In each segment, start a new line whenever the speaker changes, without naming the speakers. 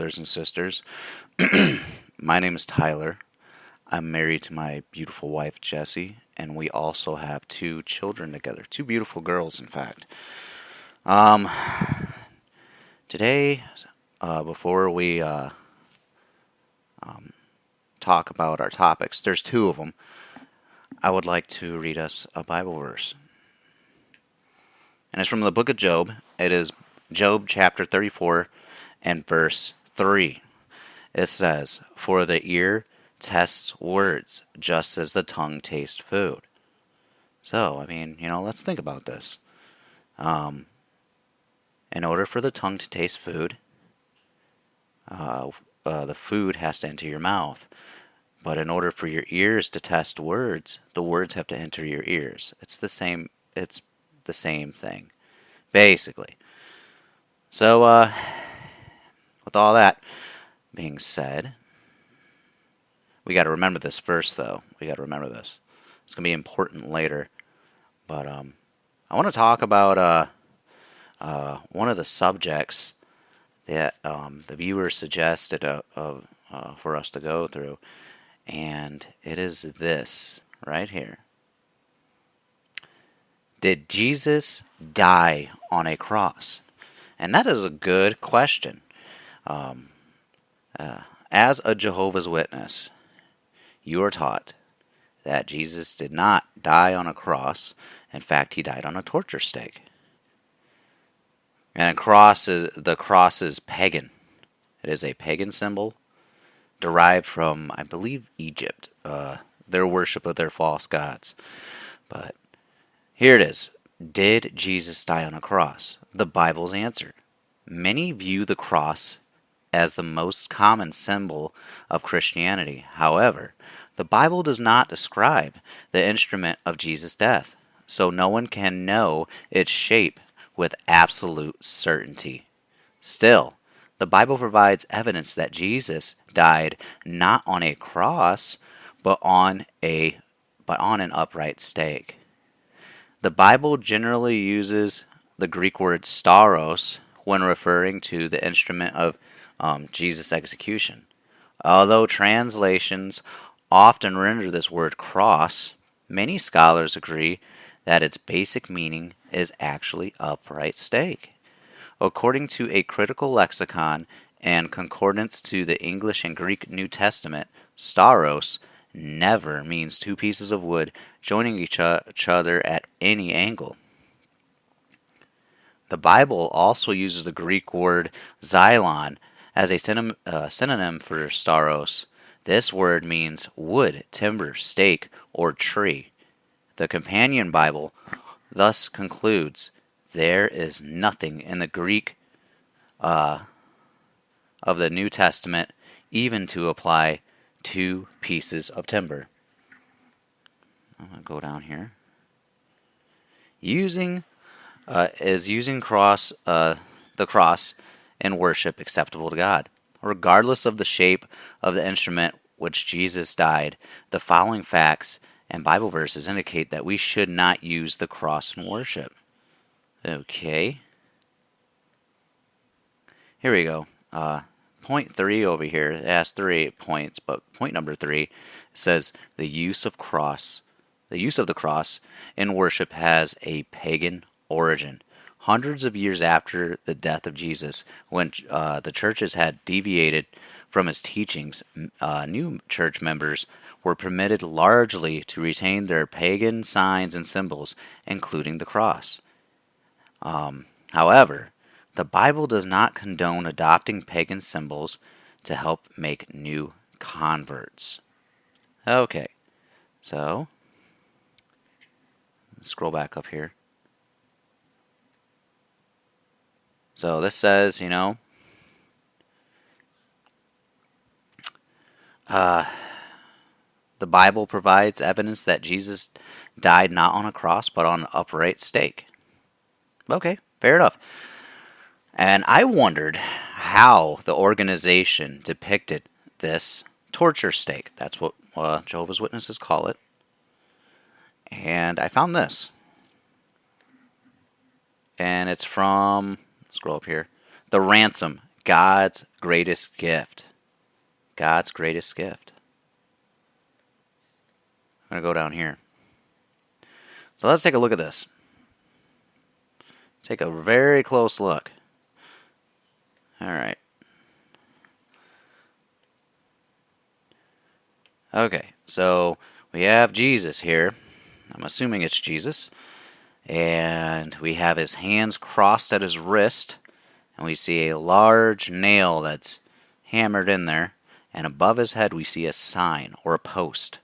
brothers and sisters. My name is Tyler. I'm married to my beautiful wife, Jessie, and we also have two children together. Two beautiful girls, in fact. Um, Today, before we talk about our topics, there's two of them. I would like to read us a Bible verse. And it's from the book of Job. It is Job chapter 34 and verse 3. It says, "For the ear tests words, just as the tongue tastes food." So, let's think about this. Um, in order for the tongue to taste food, the food has to enter your mouth. But in order for your ears to test words, the words have to enter your ears. It's the same. It's the same thing, basically. So, with all that being said, we got to remember this first, though. We got to remember this. It's going to be important later. But I want to talk about one of the subjects that the viewer suggested for us to go through, and it is this right here. Did Jesus die on a cross? And that is a good question. As a Jehovah's Witness, you are taught that Jesus did not die on a cross. In fact, he died on a torture stake. And the cross is pagan. It is a pagan symbol derived from, I believe, Egypt, their worship of their false gods. But here it is. Did Jesus die on a cross? The Bible's answer. Many view the cross as the most common symbol of Christianity. However, the Bible does not describe the instrument of Jesus' death, so no one can know its shape with absolute certainty. Still, the Bible provides evidence that Jesus died not on a cross, but on an upright stake. The Bible generally uses the Greek word stauros when referring to the instrument of Jesus' execution. Although translations often render this word cross, many scholars agree that its basic meaning is actually upright stake. According to a critical lexicon and concordance to the English and Greek New Testament, stauros never means two pieces of wood joining each other at any angle. The Bible also uses the Greek word xylon as a synonym for stauros. This word means wood, timber, stake, or tree. The Companion Bible thus concludes, there is nothing in the Greek of the New Testament even to apply two pieces of timber. I'm going to go down here. Using the cross in worship acceptable to God. Regardless of the shape of the instrument which Jesus died, the following facts and Bible verses indicate that we should not use the cross in worship. Okay. Here we go. Point 3 over here. It has 3 points, but point number 3 says the use of the cross in worship has a pagan origin. Hundreds of years after the death of Jesus, when the churches had deviated from his teachings, new church members were permitted largely to retain their pagan signs and symbols, including the cross. However, the Bible does not condone adopting pagan symbols to help make new converts. Okay, so scroll back up here. So this says, the Bible provides evidence that Jesus died not on a cross, but on an upright stake. Okay, fair enough. And I wondered how the organization depicted this torture stake. That's what Jehovah's Witnesses call it. And I found this. And it's from, scroll up here, The Ransom, God's greatest gift. God's greatest gift. I'm going to go down here. So let's take a look at this. Take a very close look. All right. Okay, so we have Jesus here. I'm assuming it's Jesus. And we have his hands crossed at his wrist. And we see a large nail that's hammered in there. And above his head we see a sign or a post.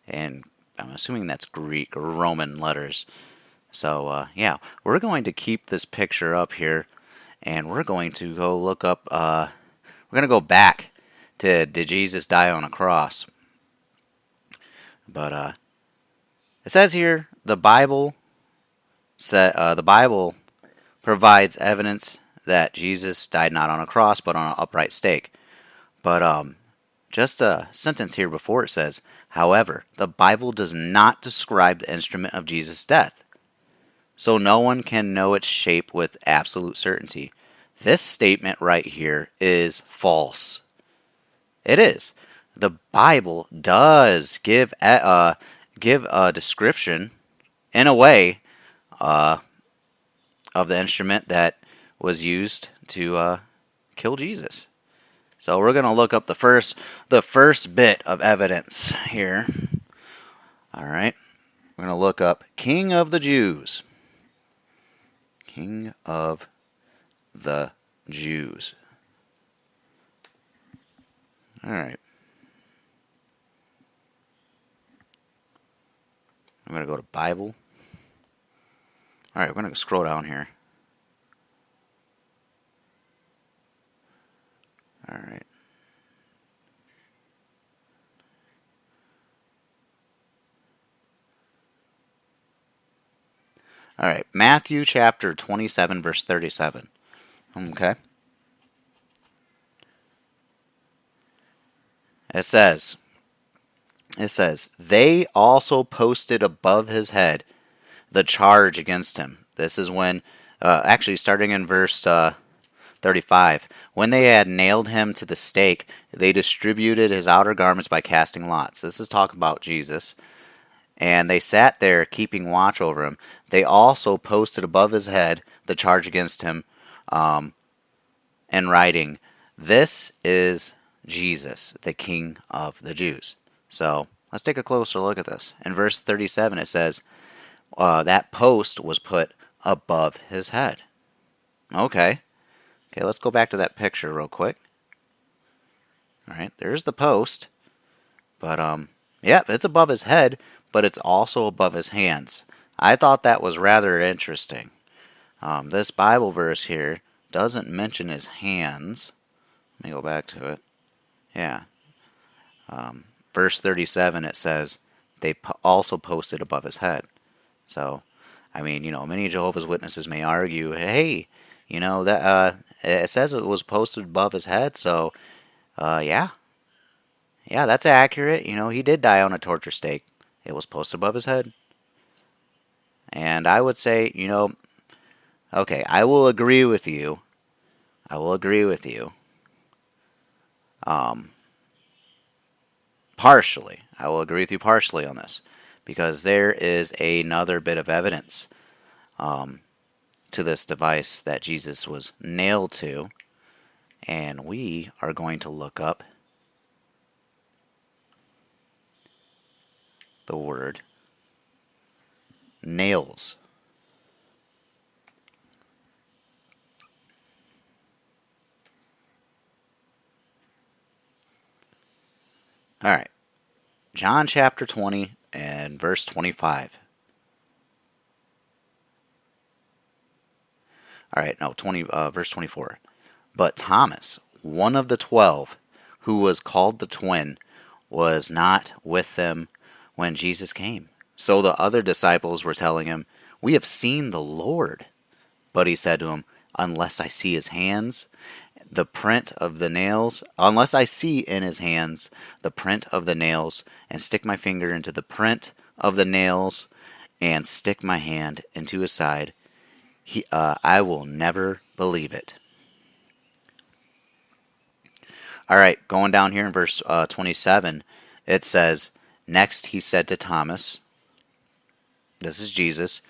And I'm assuming that's Greek or Roman letters. So, yeah, we're going to keep this picture up here. And we're going to go look up, we're going to go back to did Jesus die on a cross? But it says here the Bible provides evidence that Jesus died not on a cross but on an upright stake. But just a sentence here before it says, however, the Bible does not describe the instrument of Jesus' death, so no one can know its shape with absolute certainty. This statement right here is false. It is. The Bible does give a description, in a way, of the instrument that was used to kill Jesus. So we're going to look up the first bit of evidence here. All right. We're going to look up King of the Jews. King of the Jews. All right. I'm going to go to Bible. All right, we're going to scroll down here. All right. All right, Matthew chapter 27, verse 37. Okay. It says, they also posted above his head the charge against him. This is when, actually starting in verse 35, when they had nailed him to the stake, they distributed his outer garments by casting lots. This is talk about Jesus. And they sat there keeping watch over him. They also posted above his head the charge against him in writing, this is Jesus, the King of the Jews. So let's take a closer look at this. In verse 37 it says, that post was put above his head. Okay, let's go back to that picture real quick. All right, there's the post. But, yeah, it's above his head, but it's also above his hands. I thought that was rather interesting. This Bible verse here doesn't mention his hands. Let me go back to it. Yeah. Verse 37, it says, they also posted above his head. So, I mean, many Jehovah's Witnesses may argue, hey, that it says it was posted above his head, so, yeah. Yeah, that's accurate. He did die on a torture stake. It was posted above his head. And I would say, okay, I will agree with you. Partially. I will agree with you partially on this. Because there is another bit of evidence to this device that Jesus was nailed to. And we are going to look up the word nails. All right. John chapter 20 and verse 25. All right, no, verse 24. But Thomas, one of the 12, who was called the twin, was not with them when Jesus came. So the other disciples were telling him, we have seen the Lord. But he said to them, unless I see his hands, the print of the nails, unless I see in his hands the print of the nails, and stick my finger into the print of the nails, and stick my hand into his side, I will never believe it. All right, going down here in verse 27, it says, "Next he said to Thomas," this is Jesus,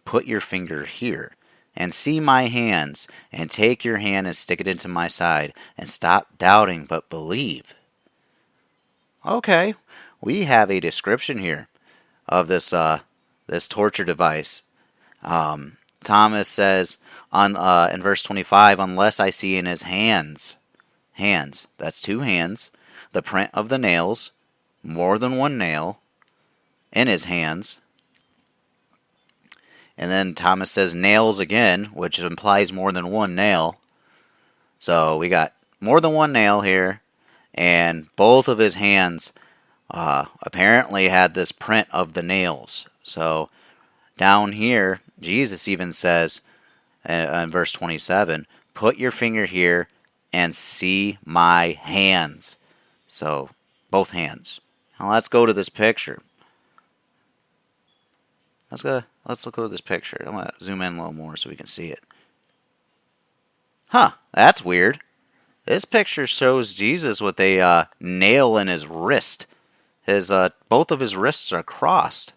"put your finger here and see my hands, and take your hand and stick it into my side, and stop doubting but believe." Okay, we have a description here of this torture device. Thomas says in verse 25, "Unless I see in his hands, that's two hands, the print of the nails, more than one nail in his hands." And then Thomas says nails again, which implies more than one nail. So we got more than one nail here, and both of his hands apparently had this print of the nails. So down here, Jesus even says in verse 27, "Put your finger here and see my hands." So both hands. Now let's go to this picture. Let's look at this picture. I'm gonna zoom in a little more so we can see it. Huh, that's weird. This picture shows Jesus with a nail in his wrist. His both of his wrists are crossed.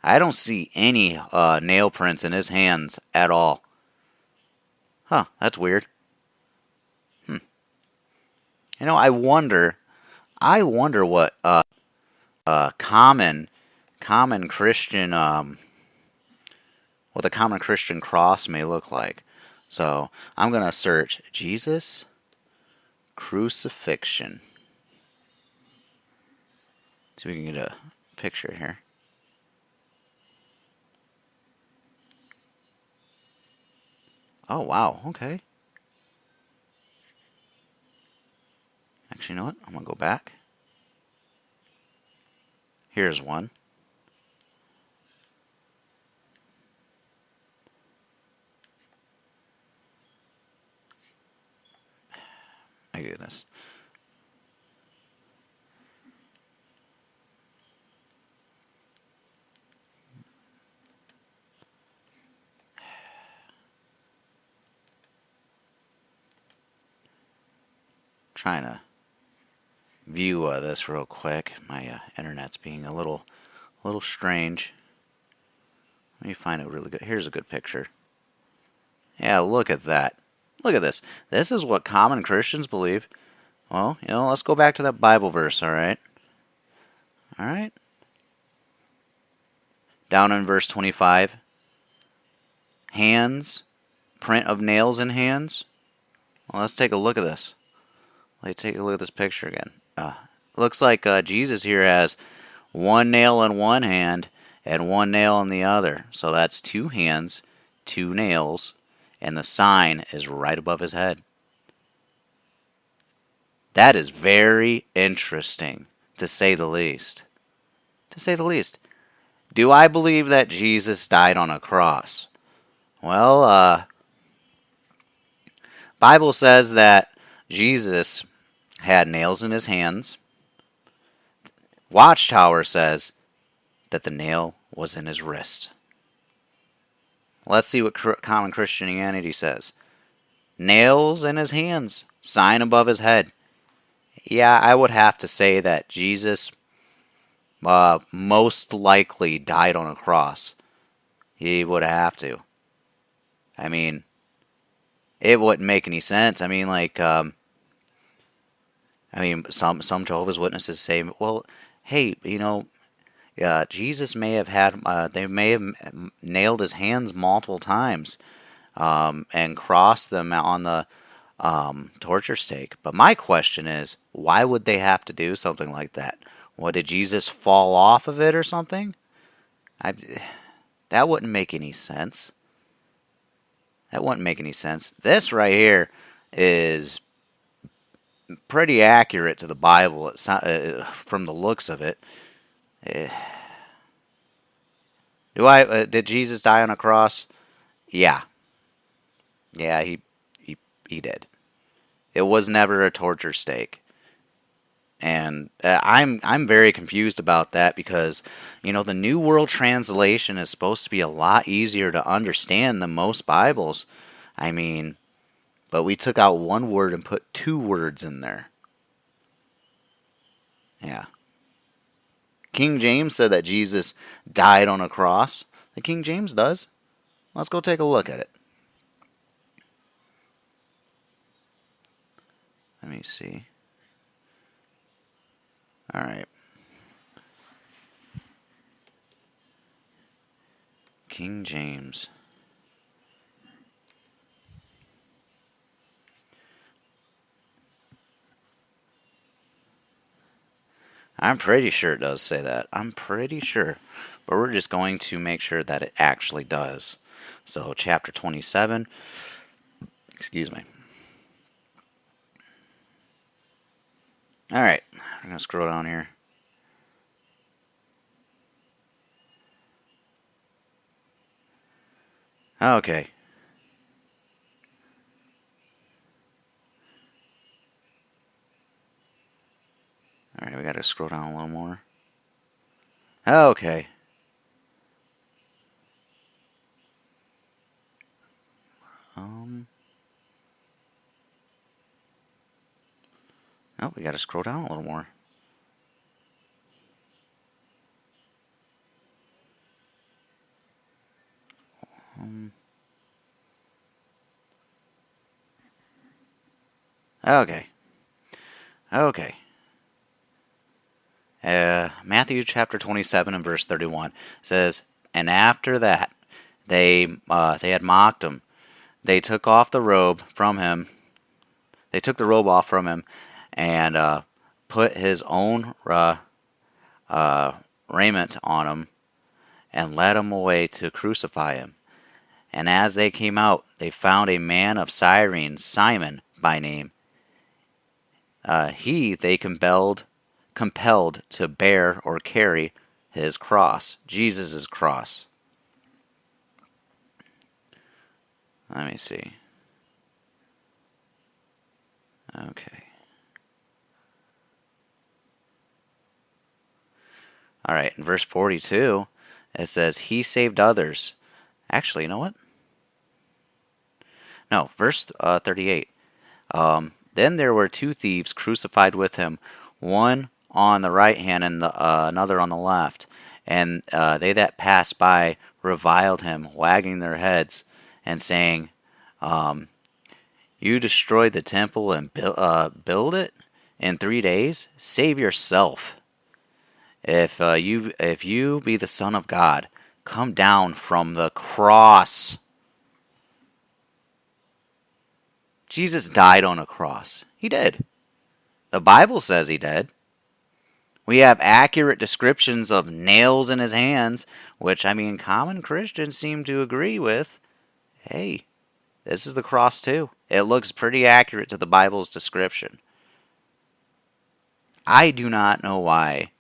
I don't see any nail prints in his hands at all. Huh, that's weird. You know, I wonder what common Christian what the common Christian cross may look like. So I'm gonna search Jesus crucifixion. So we can get a picture here. Oh wow, okay. Actually, you know what? I'm gonna go back. Here's one. My goodness. Trying to view this real quick. My internet's being a little strange. Let me find a really good. Here's a good picture. Yeah, look at that. Look at this. This is what common Christians believe. Well, you know, let's go back to that Bible verse, all right? All right. Down in verse 25. Hands, print of nails in hands. Well, let's take a look at this. Let's take a look at this picture again. Looks like Jesus here has one nail in one hand and one nail in the other. So that's two hands, two nails, and the sign is right above his head. That is very interesting, to say the least. To say the least. Do I believe that Jesus died on a cross? Well, Bible says that Jesus had nails in his hands. Watchtower says that the nail was in his wrist. Let's see what common Christianity says. Nails in his hands, sign above his head. Yeah, I would have to say that Jesus most likely died on a cross. He would have to. I mean, it wouldn't make any sense. I mean, like, some Jehovah's Witnesses say, well, hey, you know, Jesus may have had, they may have nailed his hands multiple times and crossed them on the torture stake. But my question is, why would they have to do something like that? What, did Jesus fall off of it or something? That wouldn't make any sense. That wouldn't make any sense. This right here is pretty accurate to the Bible. It's not, from the looks of it. Did Jesus die on a cross? Yeah. Yeah, he did. It was never a torture stake. And I'm very confused about that because, you know, the New World Translation is supposed to be a lot easier to understand than most Bibles. I mean, but we took out one word and put two words in there. Yeah. King James said that Jesus died on a cross. The King James does. Let's go take a look at it. Let me see. All right. King James. I'm pretty sure it does say that. I'm pretty sure. But we're just going to make sure that it actually does. So, chapter 27. Excuse me. Alright. I'm going to scroll down here. Okay. Alright, we got to scroll down a little more. Okay. Oh, we got to scroll down a little more. Okay. Okay. Matthew chapter 27 and verse 31 says, "And after that, they had mocked him. They took off the robe from him. They took the robe off from him, and put his own raiment on him, and led him away to crucify him. And as they came out, they found a man of Cyrene, Simon by name. They compelled to bear or carry his cross, Jesus' cross." Let me see. Okay. All right, in verse 42, it says, "He saved others." Actually, you know what? No, verse 38. Then there were two thieves crucified with him, one on the right hand and another on the left. And they that passed by reviled him, wagging their heads, and saying, "You destroyed the temple and build it in 3 days? Save yourself. If you be the Son of God, come down from the cross." Jesus died on a cross. He did. The Bible says he did. We have accurate descriptions of nails in his hands, which, common Christians seem to agree with. Hey, this is the cross too. It looks pretty accurate to the Bible's description. I do not know why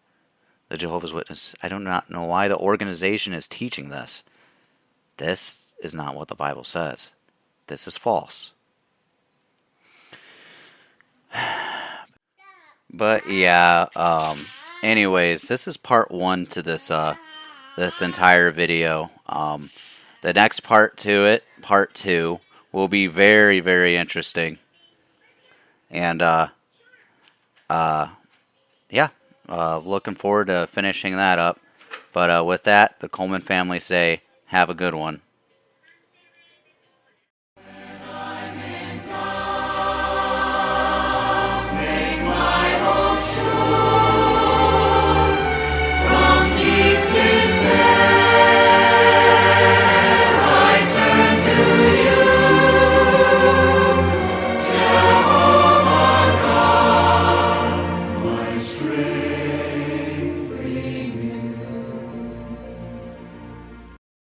the Jehovah's Witness, I do not know why the organization is teaching this. This is not what the Bible says. This is false. But yeah, anyways, this is part one to this entire video. The next part to it, part two, will be very, very interesting. And looking forward to finishing that up. But with that, the Coleman family say, have a good one.